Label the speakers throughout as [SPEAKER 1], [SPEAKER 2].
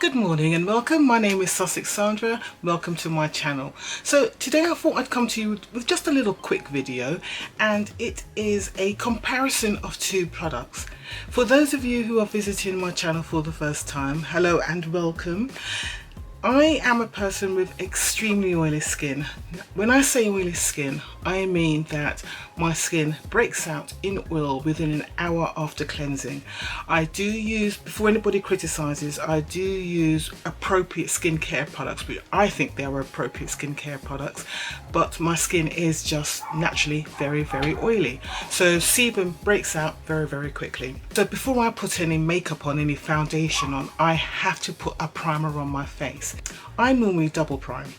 [SPEAKER 1] Good morning and welcome. My name is Sandra. Welcome to my channel. So today I thought I'd come to you with just a little quick video, and it is a comparison of two products. For those of you who are visiting my channel for the first time, hello and welcome. I am a person with extremely oily skin. When I say oily skin, I mean that my skin breaks out in oil within an hour after cleansing. I do use, before anybody criticizes, I do use appropriate skincare products, but I think they are appropriate skincare products, but my skin is just naturally very oily. So sebum breaks out very quickly. So before I put any makeup on, any foundation on, I have to put a primer on my face. I normally double prime.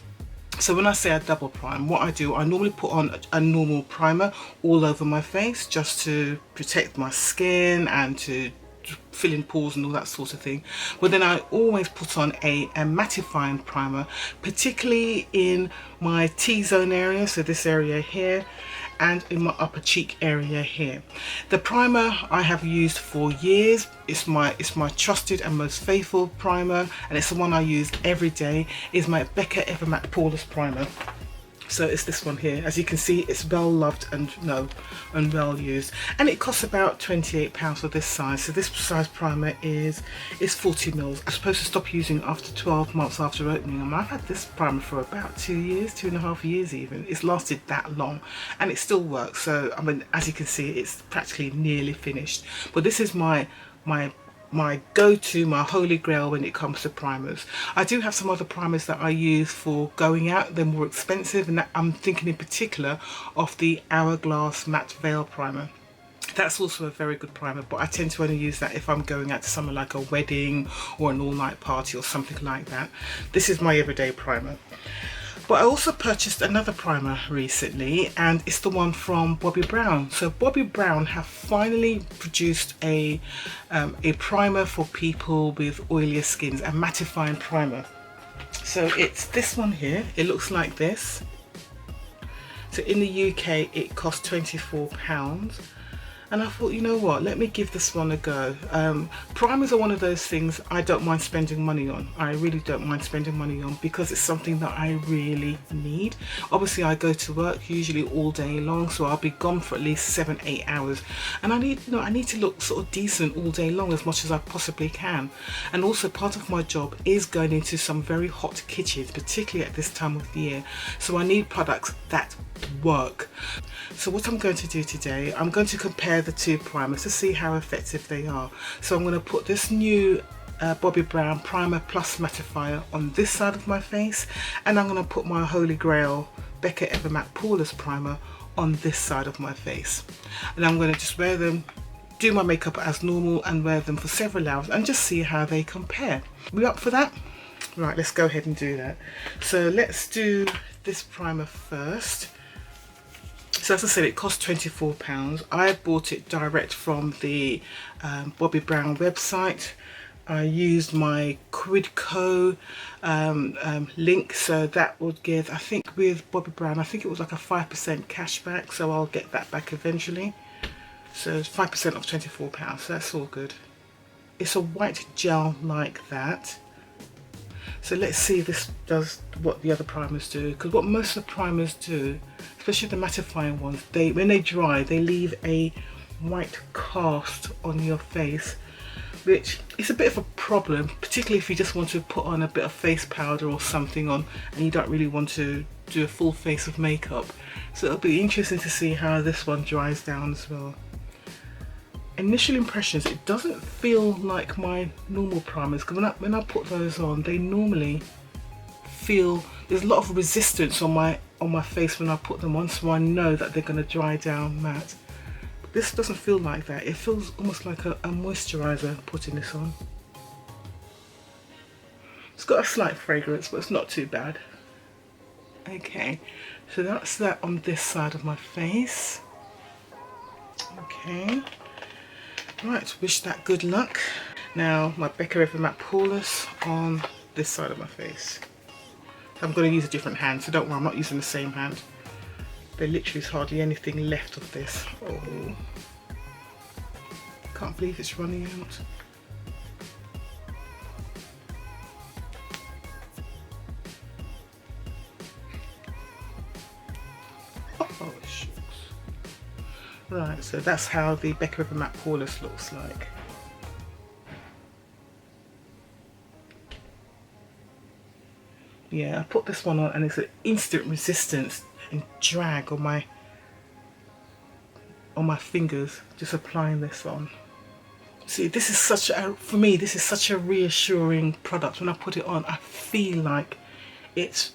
[SPEAKER 1] So when I say I double prime, what I do, I normally put on a normal primer all over my face just to protect my skin and to fill in pores and all that sort of thing. But then I always put on a mattifying primer, particularly in my T-zone area, so this area here, and in my upper cheek area here. The primer I have used for years. It's my trusted and most faithful primer, and it's the one I use every day. Is my Becca Evermatte Poreless primer. So it's this one here. As you can see, it's well loved and well used, and it costs about £28 for this size. So this size primer is 40 mils. I'm supposed to stop using after 12 months after opening them. I've had this primer for about 2 years, 2.5 years even. It's lasted that long and it still works. So I mean, as you can see, it's practically nearly finished. But this is my go-to, my holy grail when it comes to primers. I do have some other primers that I use for going out. They're more expensive, and I'm thinking in particular of the Hourglass Matte Veil Primer. That's also a very good primer, but I tend to only use that if I'm going out to somewhere like a wedding or an all-night party or something like that. This is my everyday primer. But I also purchased another primer recently, and it's the one from Bobbi Brown. So Bobbi Brown have finally produced a primer for people with oilier skins, a mattifying primer. So it's this one here. It looks like this. So in the UK it costs £24. And I thought, you know what, let me give this one a go. Primers are one of those things I don't mind spending money on. I really don't mind spending money on, because it's something that I really need. Obviously I go to work usually all day long, so I'll be gone for at least 7-8 hours, and I need to look sort of decent all day long as much as I possibly can. And also part of my job is going into some very hot kitchens, particularly at this time of the year, so I need products that work. So what I'm going to do today, I'm going to compare the two primers to see how effective they are. So I'm going to put this new Bobbi Brown Primer Plus Mattifier on this side of my face, and I'm going to put my Holy Grail Becca Evermatte Poreless Primer on this side of my face. And I'm going to just wear them, do my makeup as normal, and wear them for several hours and just see how they compare. We up for that? Right, let's go ahead and do that. So let's do this primer first. So as I said, it cost £24. I bought it direct from the Bobbi Brown website. I used my QUIDCO link, so that would give, I think with Bobbi Brown, I think it was like a 5% cashback, so I'll get that back eventually. So it's 5% off £24, so that's all good. It's a white gel like that. So let's see if this does what the other primers do, because what most of the primers do, especially the mattifying ones, when they dry, they leave a white cast on your face, which is a bit of a problem, particularly if you just want to put on a bit of face powder or something on and you don't really want to do a full face of makeup. So it'll be interesting to see how this one dries down as well. Initial impressions, it doesn't feel like my normal primers, because when I put those on, they normally feel, there's a lot of resistance on my face when I put them on, so I know that they're going to dry down matte. But this doesn't feel like that. It feels almost like a moisturiser putting this on. It's got a slight fragrance, but it's not too bad. Okay, so that's that on this side of my face. Okay. Right, wish that good luck. Now my Becca Evermatte Poreless on this side of my face. I'm going to use a different hand, so don't worry, I'm not using the same hand. There literally is hardly anything left of this. Oh, can't believe it's running out. Right, so that's how the Becca River Matte Poreless looks like. Yeah, I put this one on and it's an instant resistance and drag on my fingers, just applying this on. See, this is such a, for me, this is such a reassuring product. When I put it on, I feel like it's,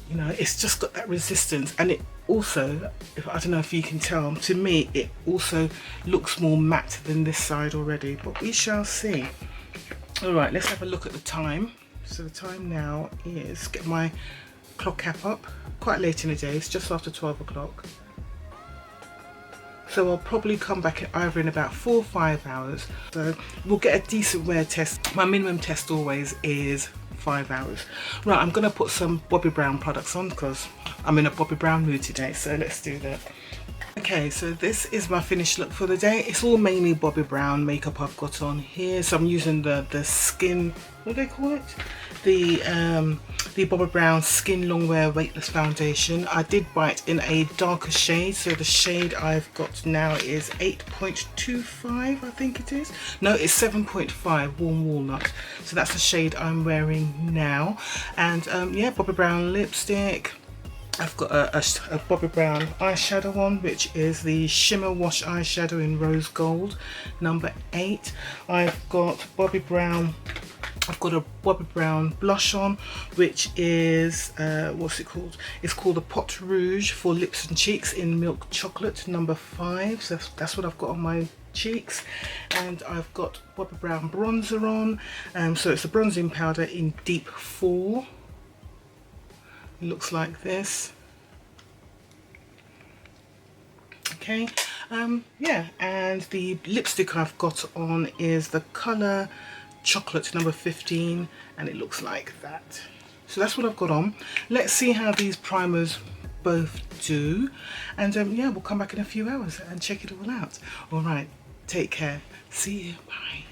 [SPEAKER 1] you know, it's just got that resistance, and it also, I don't know if you can tell, to me it also looks more matte than this side already, but we shall see. All right, let's have a look at the time. So the time now is, get my clock cap up, quite late in the day, it's just after 12 o'clock. So I'll probably come back either in about 4 or 5 hours. So we'll get a decent wear test. My minimum test always is 5 hours. Right, I'm gonna put some Bobbi Brown products on because I'm in a Bobbi Brown mood today, so let's do that. Okay, so this is my finished look for the day. It's all mainly Bobbi Brown makeup I've got on here. So I'm using the skin, what do they call it? The Bobbi Brown Skin Longwear Weightless Foundation. I did buy it in a darker shade, so the shade I've got now is 8.25, I think it is. No, it's 7.5, Warm Walnut. So that's the shade I'm wearing now. And yeah, Bobbi Brown lipstick. I've got a Bobbi Brown eyeshadow on, which is the Shimmer Wash eyeshadow in Rose Gold, number 8. I've got Bobbi Brown. I've got a Bobbi Brown blush on, which is, what's it called? It's called the Pot Rouge for Lips and Cheeks in Milk Chocolate, number 5. So that's what I've got on my cheeks. And I've got Bobbi Brown bronzer on. So it's a bronzing powder in Deep 4. It looks like this. Okay, yeah, and the lipstick I've got on is the colour Chocolate, number 15, and it looks like that. So that's what I've got on. Let's see how these primers both do, and yeah, we'll come back in a few hours and check it all out. All right, take care. See you. Bye.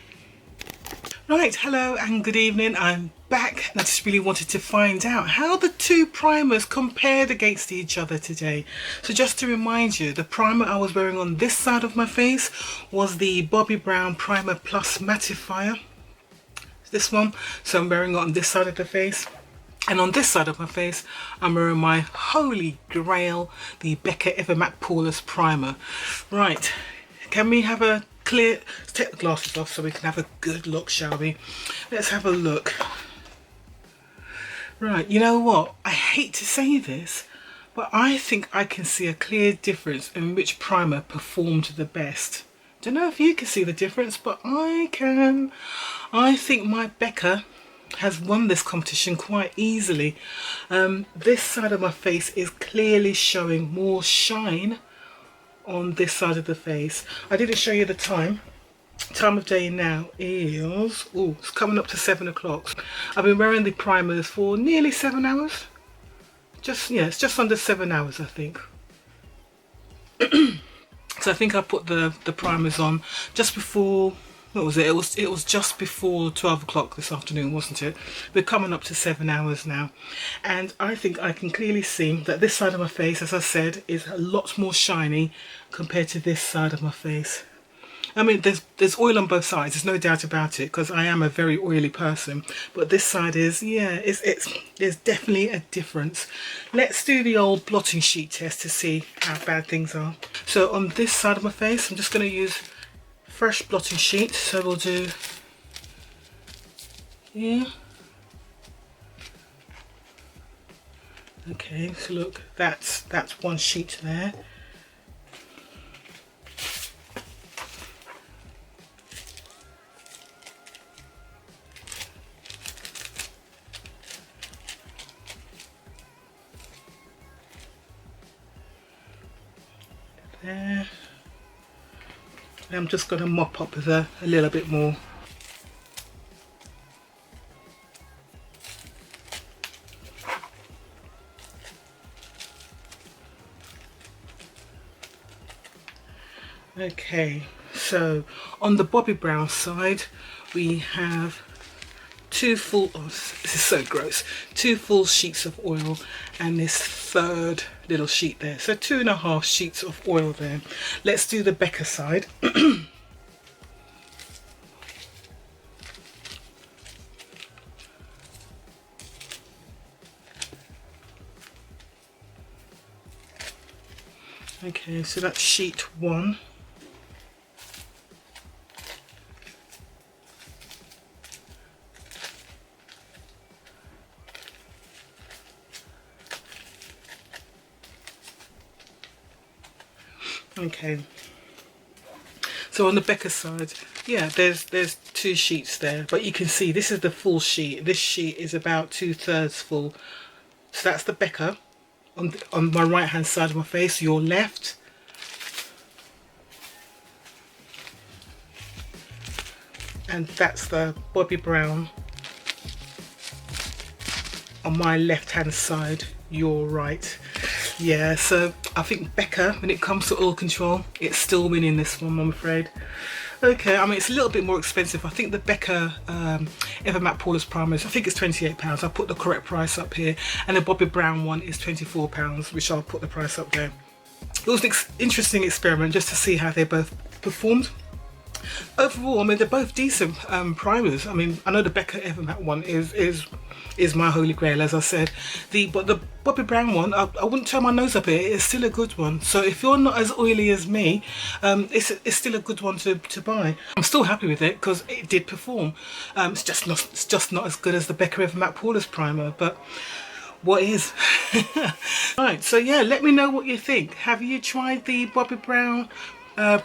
[SPEAKER 1] Right, hello and good evening. I'm back, and I just really wanted to find out how the two primers compared against each other today. So just to remind you, the primer I was wearing on this side of my face was the Bobbi Brown Primer Plus Mattifier. This one, so I'm wearing it on this side of the face, and on this side of my face I'm wearing my holy grail, the Becca Ever Matte Poreless primer. Right, can we have a clear, let's take the glasses off so we can have a good look, shall we? Let's have a look. Right, you know what, I hate to say this, but I think I can see a clear difference in which primer performed the best. Don't know if you can see the difference, but I can. I think my Becca has won this competition quite easily. This side of my face is clearly showing more shine on this side of the face. I didn't show you the time. Time of day now is, oh, it's coming up to 7 o'clock. I've been wearing the primers for nearly 7 hours. Just, yeah, it's just under 7 hours, I think. So I think I put the primers on just before, what was it? It was just before 12 o'clock this afternoon, wasn't it? We're coming up to 7 hours now. And I think I can clearly see that this side of my face, as I said, is a lot more shiny compared to this side of my face. I mean, there's oil on both sides, there's no doubt about it, because I am a very oily person. But this side is, yeah, there's definitely a difference. Let's do the old blotting sheet test to see how bad things are. So on this side of my face, I'm just going to use fresh blotting sheet. So we'll do, yeah. Okay, so look, that's one sheet there. There. And I'm just going to mop up with a little bit more. Okay, so on the Bobbi Brown side we have two full, oh, this is so gross, 2 full sheets of oil and this third little sheet there. So 2.5 sheets of oil there. Let's do the Becca side. Okay, so that's sheet 1. Okay, so on the Becca side, yeah, there's 2 sheets there, but you can see this is the full sheet. This sheet is about 2/3 full. So that's the Becca on my right hand side of my face, your left. And that's the Bobbi Brown on my left hand side, your right. Yeah, so I think Becca, when it comes to oil control, it's still winning this one, I'm afraid. Okay, I mean, it's a little bit more expensive. I think the Becca Ever Matte Poreless Primers, I think it's £28. I'll put the correct price up here. And the Bobbi Brown one is £24, which I'll put the price up there. It was an interesting experiment just to see how they both performed. Overall, I mean, they're both decent primers. I mean, I know the Becca Ever Matte one is my holy grail, as I said. But the Bobbi Brown one, I wouldn't turn my nose up at it. It's still a good one. So if you're not as oily as me, it's still a good one to buy. I'm still happy with it because it did perform. It's just not as good as the Becca Ever Matte Poreless primer, but what is? Right, so yeah, let me know what you think. Have you tried the Bobbi Brown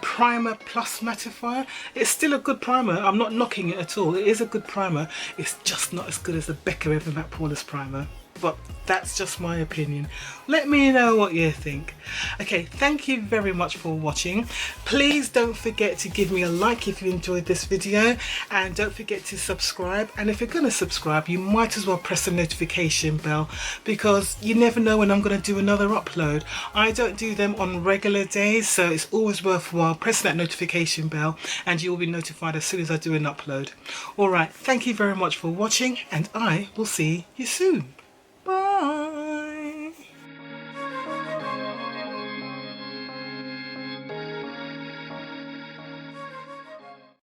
[SPEAKER 1] primer plus mattifier? It's still a good primer. I'm not knocking it at all. It is a good primer. It's just not as good as the Becca Ever Matte Poreless primer, but that's just my opinion. Let me know what you think. Okay, thank you very much for watching. Please don't forget to give me a like if you enjoyed this video, and don't forget to subscribe. And if you're going to subscribe, you might as well press the notification bell, because you never know when I'm going to do another upload. I don't do them on regular days, so it's always worthwhile pressing that notification bell and you'll be notified as soon as I do an upload. Alright, thank you very much for watching, and I will see you soon. Bye.